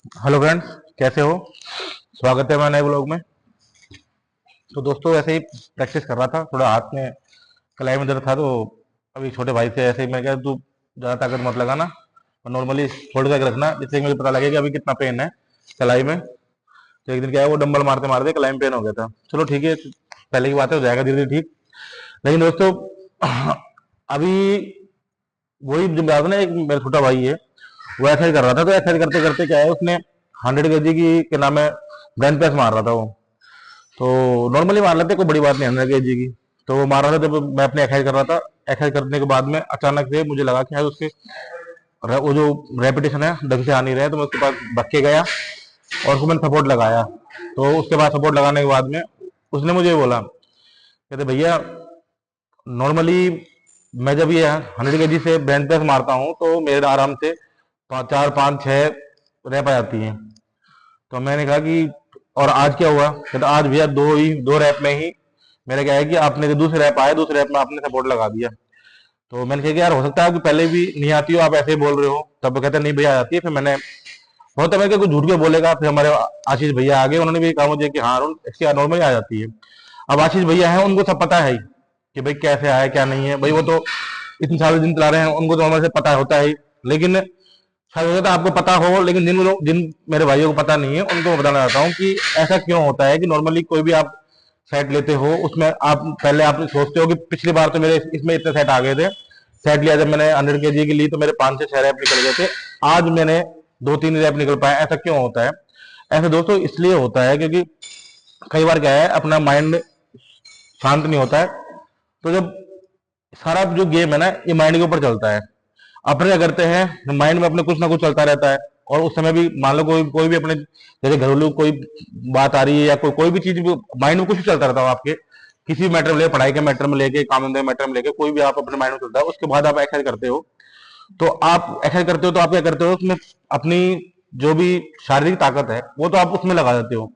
Hello friends, कैसे हो? स्वागत है मेरे नए ब्लॉग में। तो दोस्तों, ऐसे ही प्रैक्टिस कर रहा था, थोड़ा हाथ में कलाई में दर्द था। तो अभी छोटे भाई से ऐसे ही मैं कहा, तू ज़्यादा ताकत मत लगाना और नॉर्मली छोड़ करके रखना, जिससे कि मुझे पता लगे कि अभी कितना पेन है कलाई में। तो एक दिन क्या है, वो डंबल मारते मारते कलाई में पेन हो गया था। चलो ठीक है, पहले की बात है, हो जाएगा धीरे धीरे ठीक। लेकिन दोस्तों, अभी वही जो बात है ना, एक मेरा छोटा भाई है, वो ऐसा ही कर रहा था। तो ऐसा ही करते करते क्या है, उसने 100 kg की क्या नाम है, बेंच प्रेस मार रहा था वो। तो नॉर्मली मार लेते, कोई बड़ी बात नहीं, 100 kg की। तो वो मार रहा था, जब मैं अपने एक्सरसाइज कर रहा था, एक्सरसाइज करने के बाद में अचानक से मुझे लगा कि शायद उसके वो जो रेपिटेशन है ढंग से आ नहीं रहे। तो मैं उसके पास भग के गया और उसको मैंने सपोर्ट लगाया। तो उसके बाद सपोर्ट लगाने के बाद में उसने मुझे बोला, कहते भैया, नॉर्मली मैं जब ये 100 kg से बेंच प्रेस मारता हूँ तो मेरे आराम से 4 5 6 रैप आ जाती हैं। तो मैंने कहा कि और आज क्या हुआ? कहता आज भैया दो रैप में ही मेरा क्या है कि आपने जो दूसरे रैप आए, दूसरे रैप में आपने सपोर्ट लगा दिया। तो मैंने कहा कि यार, हो सकता है कि पहले भी नहीं आती हो, आप ऐसे ही बोल रहे हो। तब वो कहते नहीं भैया, आ जाती है। फिर मैंने बहुत समय के कुछ झूठ के बोलेगा। फिर हमारे आशीष भैया आ गए, उन्होंने भी कहा मुझे कि हाँ अरुण, इसकी नॉर्मली आ जाती है। अब आशीष भैया हैं, उनको सब पता है ही कि भाई कैसे आया क्या नहीं है। भाई वो तो इतने सारे दिन चला रहे हैं, उनको तो हमारे से पता होता है ही। लेकिन शायद हो सकता है आपको पता हो, लेकिन जिन मेरे भाइयों को पता नहीं है, उनको मैं बताना चाहता हूँ कि ऐसा क्यों होता है कि नॉर्मली कोई भी आप सेट लेते हो, उसमें आप पहले आप सोचते हो कि पिछली बार तो मेरे इसमें इतने सेट आ गए थे। सेट लिया जब मैंने 100 kg की ली तो मेरे 5 से 6 रैप निकल गए थे। आज मैंने 2 3 रैप निकल पाए। ऐसा क्यों होता है? ऐसा दोस्तों इसलिए होता है क्योंकि कई बार क्या है, अपना माइंड शांत नहीं होता है। तो जब सारा जो गेम है ना, ये माइंड के ऊपर चलता है। अपने क्या करते हैं, माइंड में अपने कुछ ना कुछ चलता रहता है। और उस समय भी मान लो कोई कोई भी अपने जैसे घरेलू कोई बात आ रही है, या कोई भी चीज माइंड में कुछ भी चलता रहता है आपके, किसी भी मैटर में ले, पढ़ाई के मैटर में लेके, काम धंधे के मैटर में लेके, कोई भी आप अपने माइंड में चलता है। उसके बाद आप एक्सरसाइज करते हो। तो आप एक्सरसाइज करते हो तो आप क्या करते हो, उसमें अपनी जो भी शारीरिक ताकत है वो तो आप उसमें लगा देते हो।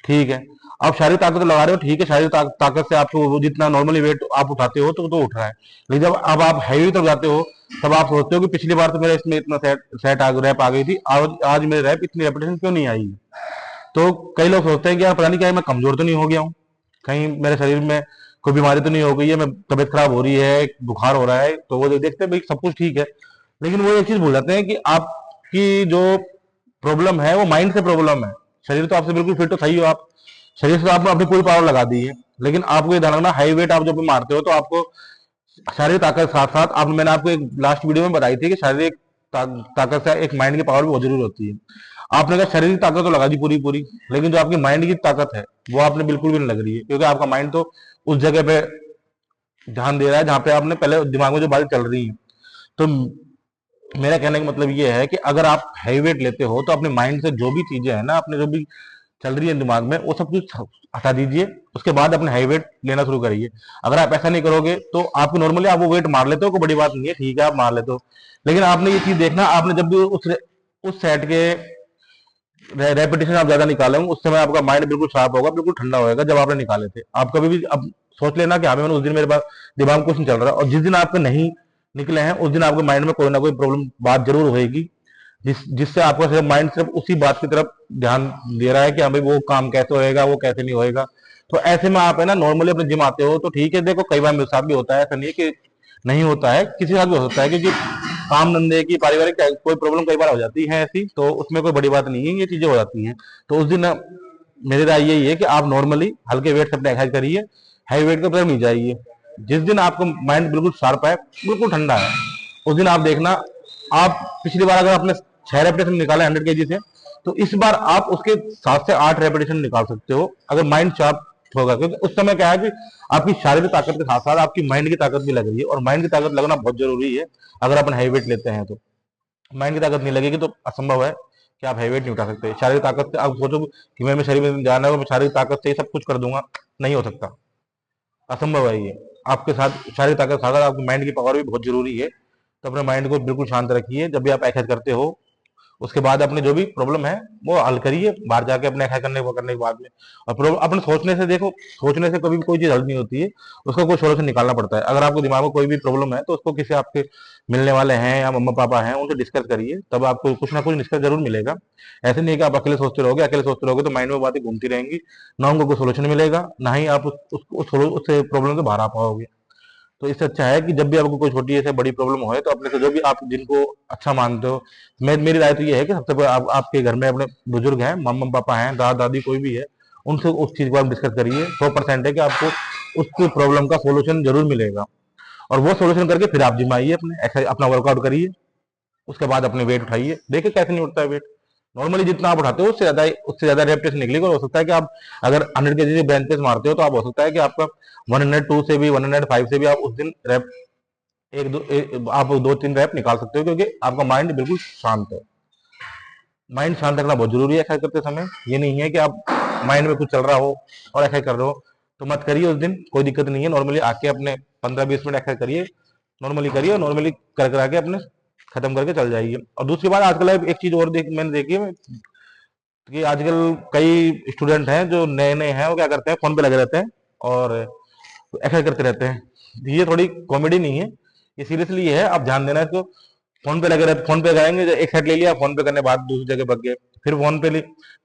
ठीक है, आप शारीरिक ताकत तो लगा रहे हो, ठीक है, शारीरिक ताकत से आपको वो जितना नॉर्मली वेट आप उठाते हो तो उठ रहा है। लेकिन जब अब आप हैवी तक जाते हो, तब आप सोचते हो कि पिछली बार तो मेरे इसमें इतना रैप आ गई थी, आज मेरे रैप इतनी रेपिटेशन क्यों नहीं आई? तो कई लोग सोचते हैं कि यार पता नहीं क्या है, मैं कमजोर तो नहीं हो गया हूँ, कहीं मेरे शरीर में कोई बीमारी तो नहीं हो गई है, मैं तबीयत खराब हो रही है, बुखार हो रहा है। तो वो देखते हैं भाई सब कुछ ठीक है, लेकिन वो एक चीज भूल जाते हैं कि आपकी जो प्रॉब्लम है वो माइंड से प्रॉब्लम है। शरीर तो आपसे बिल्कुल फिट तो सही हो आप, शरीर से तो आपने अपनी पूरी पावर लगा दी है। लेकिन आपको ये ध्यान रखना, हाई वेट आप जब भी मारते हो तो आपको शारीरिक ताकत के साथ साथ, आप मैंने आपको एक लास्ट वीडियो में बताई थी कि शारीरिक ताकत से एक माइंड की पावर भी बहुत जरूरी होती है। आपने कहा शारीरिक ताकत तो लगा दी पूरी पूरी, लेकिन जो आपकी माइंड की ताकत है वो आपने बिल्कुल भी नहीं लग रही है, क्योंकि आपका माइंड तो उस जगह पे ध्यान दे रहा है जहां पे आपने पहले दिमाग में जो बातें चल रही हैं। तो मेरा कहने का मतलब ये है कि अगर आप हैवी वेट लेते हो तो अपने माइंड से जो भी चीजें हैं ना, अपने जो भी चल रही है दिमाग में, वो सब कुछ हटा दीजिए। उसके बाद अपने हाई वेट लेना शुरू करिए। अगर आप ऐसा नहीं करोगे तो आपको नॉर्मली आप वो वेट मार लेते हो, कोई बड़ी बात नहीं है, ठीक है आप मार लेते हो। लेकिन आपने ये चीज देखना, आपने जब भी उस सेट के रेपिटेशन आप ज्यादा निकाले उस समय आपका माइंड बिल्कुल शार्प होगा, बिल्कुल ठंडा होगा जब आपने निकाले थे। आप कभी भी अब सोच लेना कि हाँ मैंने उस दिन मेरे पास दिमाग में कुछ नहीं चल रहा, और जिस दिन आपके नहीं निकले हैं उस दिन आपके माइंड में कोई ना कोई प्रॉब्लम बात जरूर होगी, जिससे आपका सिर्फ माइंड सिर्फ उसी बात की तरफ ध्यान दे रहा है कि हाँ भाई वो काम कैसे होएगा, वो कैसे नहीं होएगा। तो ऐसे में आप है ना, नॉर्मली अपने जिम आते हो तो ठीक है, देखो कई बार मेरे साथ भी होता है, ऐसा नहीं है कि नहीं होता है, किसी के साथ भी हो सकता है, क्योंकि काम धंधे की पारिवारिक कोई प्रॉब्लम कई बार हो जाती है ऐसी, तो उसमें कोई बड़ी बात नहीं है, ये चीजें हो जाती हैं। तो उस दिन मेरी राय यही है कि आप नॉर्मली हल्के वेट से अपने एक्सरसाइज करिए, हैवी वेट की तरफ नहीं जाइए। जिस दिन आपका माइंड बिल्कुल शार्प है, बिल्कुल ठंडा है, उस दिन आप देखना, आप पिछली बार अगर आपने 6 रेपिटेशन निकाले 100 kg से, तो इस बार आप उसके 7 से 8 रेपिटेशन निकाल सकते हो, अगर माइंड शार्प होगा। क्योंकि उस समय क्या है कि आपकी शारीरिक ताकत के साथ साथ आपकी माइंड की ताकत भी लग रही है, और माइंड की ताकत लगना बहुत जरूरी है। अगर अपन हैवी वेट लेते हैं तो माइंड की ताकत नहीं लगेगी तो असंभव है कि आप हैवी वेट नहीं उठा सकते। शारीरिक ताकत से आप सोचो कि मैं शरीर में जाना है, मैं शारीरिक ताकत से ही सब कुछ कर दूंगा, नहीं हो सकता, असंभव है ये। आपके साथ शारीरिक ताकत के साथ आपकी माइंड की पावर भी बहुत जरूरी है। तो अपने माइंड को बिल्कुल शांत रखिए जब भी आप एक्सरसाइज करते हो। उसके बाद अपनी जो भी प्रॉब्लम है वो हल करिए बाहर जाके अपने एक्सरसाइज करने के बाद में। और अपने सोचने से देखो, सोचने से कभी भी कोई चीज हल नहीं होती है, उसका कोई सोल्यूशन निकालना पड़ता है। अगर आपको दिमाग में कोई भी प्रॉब्लम है तो उसको किसी आपके मिलने वाले हैं या मम्मा पापा हैं उनसे डिस्कस करिए, तब आपको कुछ ना कुछ निष्कर्ष जरूर मिलेगा। ऐसे नहीं कि आप अकेले सोचते रहोगे तो माइंड में बातें घूमती रहेंगी, ना उनको कोई सोल्यूशन मिलेगा, ना ही आप उससे प्रॉब्लम से बाहर आ पाओगे। तो इससे अच्छा है कि जब भी आपको कोई छोटी ऐसे बड़ी प्रॉब्लम हो तो अपने से जो भी आप जिनको अच्छा मानते हो, मैं मेरी राय तो ये है कि सबसे पहले आपके घर में अपने बुजुर्ग हैं, मम्मा पापा हैं, दादा दादी कोई भी है, उनसे उस चीज को आप डिस्कस करिए। 100% है कि आपको उसकी प्रॉब्लम का सोल्यूशन जरूर मिलेगा। और वो सोल्यूशन करके फिर आप जिम आइए, अपना वर्कआउट करिए, उसके बाद अपने वेट उठाइए, देखिए कैसे नहीं उठता है वेट। नॉर्मली जितना आप उठाते हो उससे ज्यादा रेपिटेशन निकलेगा। और हो सकता है कि आप अगर 100 kg बेंच प्रेस मारते हो तो आप हो सकता है कि आपका 102 से भी 105 से भी आप उस दिन रैप आप 2-3 रैप निकाल सकते हो, क्योंकि आपका माइंड बिल्कुल शांत है। माइंड शांत रखना बहुत जरूरी है एक्सरसाइज करते समय। ये नहीं है कि आप माइंड में कुछ चल रहा हो और एक्सरसाइज कर रहे हो तो मत करिए उस दिन, कोई दिक्कत नहीं है। नॉर्मली आके अपने 15-20 मिनट एक्सरसाइज करिए, नॉर्मली करिए, और नॉर्मली कर आके अपने खत्म करके चल जाइए। और दूसरी बात, आजकल एक चीज और मैंने देखी है कि आजकल कई स्टूडेंट हैं जो नए नए हैं, वो क्या करते हैं, फोन पे लगे रहते हैं और एक्सरसाइज करते रहते हैं। ये थोड़ी कॉमेडी नहीं है, ये सीरियसली है, आप ध्यान देना इसको। फोन पे लगे रहते, फोन पे करेंगे, एक सेट ले लिया, फोन पे करने बाद दूसरी जगह भाग गए, फिर फोन पे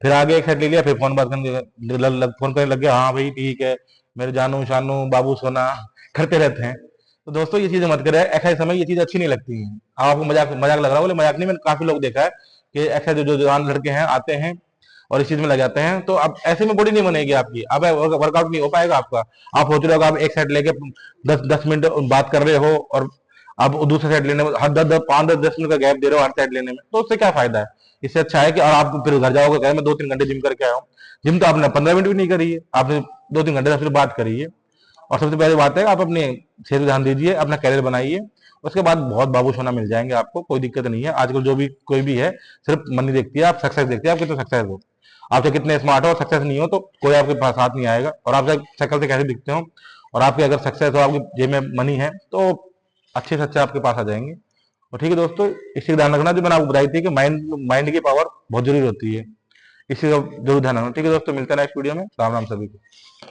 फिर आगे एक सेट ले लिया, फिर फोन बात करने फोन करने लग गया, हाँ भाई ठीक है मेरे जानू शानू बाबू सोना, करते रहते हैं। तो दोस्तों ये चीजें मत करें, एक्सरसाइज समय ये चीज अच्छी नहीं लगती है। आपको मजाक मजाक लग रहा है, बोले मजाक नहीं, मैंने काफी लोग देखा है कि एक्सरसाइज जो जवान लड़के हैं आते हैं और इस चीज में लग जाते हैं, तो अब ऐसे में बॉडी नहीं बनेगी आपकी, अब वर्कआउट नहीं हो पाएगा आपका। आप सोच रहे हो कि आप एक सेट लेके 10-10 मिनट बात कर रहे हो और आप दूसरे सेट लेने में हर 5-10 मिनट का गैप दे रहे हो हर सेट लेने में, तो उससे क्या फायदा है। इससे अच्छा है कि और आप फिर घर जाओगे कहे मैं 2-3 घंटे जिम करके आया हूँ। जिम तो आपने 15 मिनट भी नहीं करी है, आपने 2-3 घंटे से फिर बात करी है। और सबसे पहली बात है आप अपने सेहत पे ध्यान दीजिए, अपना कैरियर बनाइए, उसके बाद बहुत बाबू सोना मिल जाएंगे आपको, कोई दिक्कत नहीं है। आजकल जो भी कोई भी है सिर्फ मनी देखती है, आप सक्सेस देखते हैं, आप कितने सक्सेस हो। आप चाहे कितने स्मार्ट हो और सक्सेस नहीं हो तो कोई आपके पास साथ नहीं आएगा। और आप चाहे शक्ल से कैसे दिखते हो और आपके अगर सक्सेस हो, आपकी जेब में मनी है, तो अच्छे से अच्छे आपके पास आ जाएंगे। और ठीक है दोस्तों, इसी का ध्यान रखना जो मैंने आपको बताई थी कि माइंड माइंड की पावर बहुत जरूरी होती है, इसी का जरूर ध्यान रखना। ठीक है दोस्तों, मिलते हैं नेक्स्ट वीडियो में। राम राम सभी को।